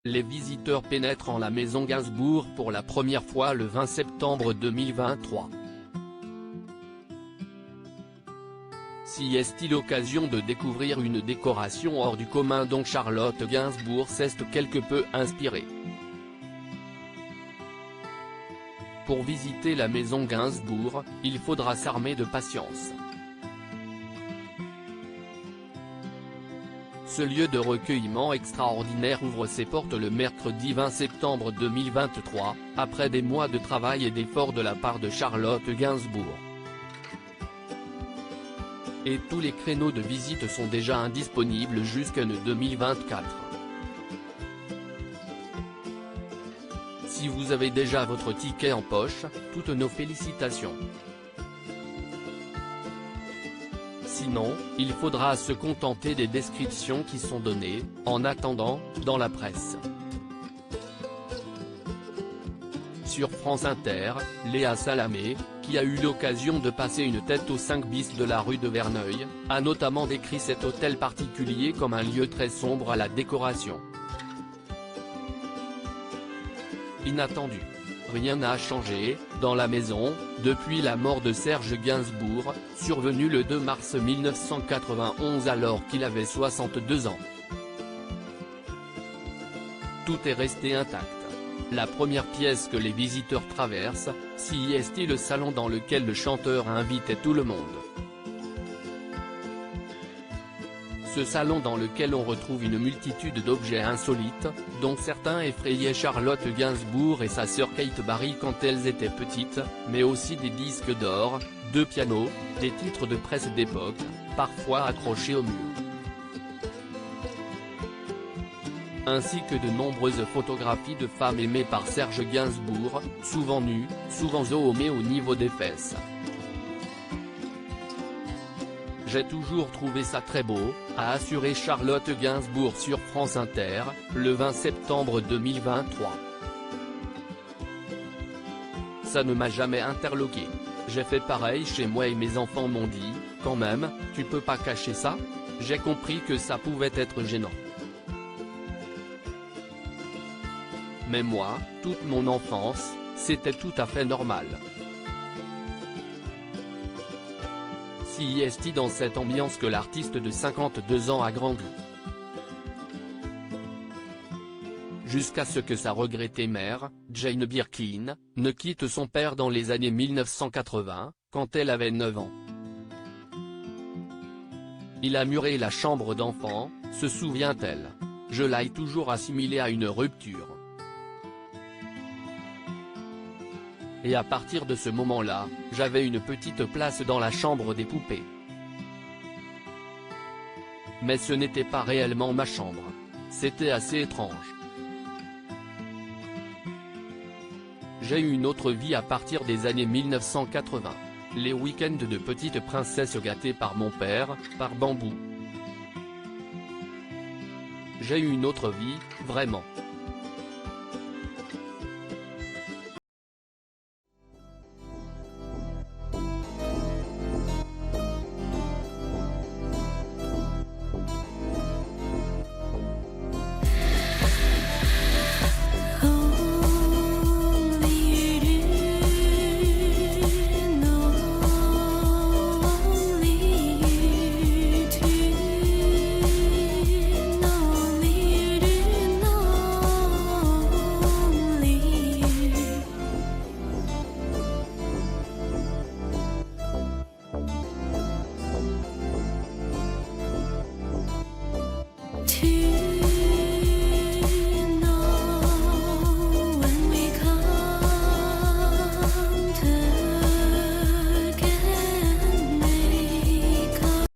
Les visiteurs pénètrent en la maison Gainsbourg pour la première fois le 20 septembre 2023. Si est-il l'occasion de découvrir une décoration hors du commun dont Charlotte Gainsbourg s'est quelque peu inspirée. Pour visiter la maison Gainsbourg, il faudra s'armer de patience. Ce lieu de recueillement extraordinaire ouvre ses portes le mercredi 20 septembre 2023, après des mois de travail et d'efforts de la part de Charlotte Gainsbourg. Et tous les créneaux de visite sont déjà indisponibles jusqu'en 2024. Si vous avez déjà votre ticket en poche, toutes nos félicitations. Sinon, il faudra se contenter des descriptions qui sont données, en attendant, dans la presse. Sur France Inter, Léa Salamé, qui a eu l'occasion de passer une tête au 5 bis de la rue de Verneuil, a notamment décrit cet hôtel particulier comme un lieu très sombre à la décoration. Inattendu. Rien n'a changé, dans la maison, depuis la mort de Serge Gainsbourg, survenue le 2 mars 1991 alors qu'il avait 62 ans. Tout est resté intact. La première pièce que les visiteurs traversent, si est le salon dans lequel le chanteur invitait tout le monde. Ce salon dans lequel on retrouve une multitude d'objets insolites, dont certains effrayaient Charlotte Gainsbourg et sa sœur Kate Barry quand elles étaient petites, mais aussi des disques d'or, 2 pianos, des titres de presse d'époque, parfois accrochés au mur. Ainsi que de nombreuses photographies de femmes aimées par Serge Gainsbourg, souvent nues, souvent zoomées au niveau des fesses. J'ai toujours trouvé ça très beau, a assuré Charlotte Gainsbourg sur France Inter, le 20 septembre 2023. Ça ne m'a jamais interloqué. J'ai fait pareil chez moi et mes enfants m'ont dit, quand même, tu peux pas cacher ça? J'ai compris que ça pouvait être gênant. Mais moi, toute mon enfance, c'était tout à fait normal. Si est dans cette ambiance que l'artiste de 52 ans a grandi. Jusqu'à ce que sa regrettée mère, Jane Birkin, ne quitte son père dans les années 1980, quand elle avait 9 ans. Il a muré la chambre d'enfant, se souvient-elle. Je l'ai toujours assimilé à une rupture. Et à partir de ce moment-là, j'avais une petite place dans la chambre des poupées. Mais ce n'était pas réellement ma chambre. C'était assez étrange. J'ai eu une autre vie à partir des années 1980. Les week-ends de petite princesse gâtée par mon père, par Bambou. J'ai eu une autre vie, vraiment.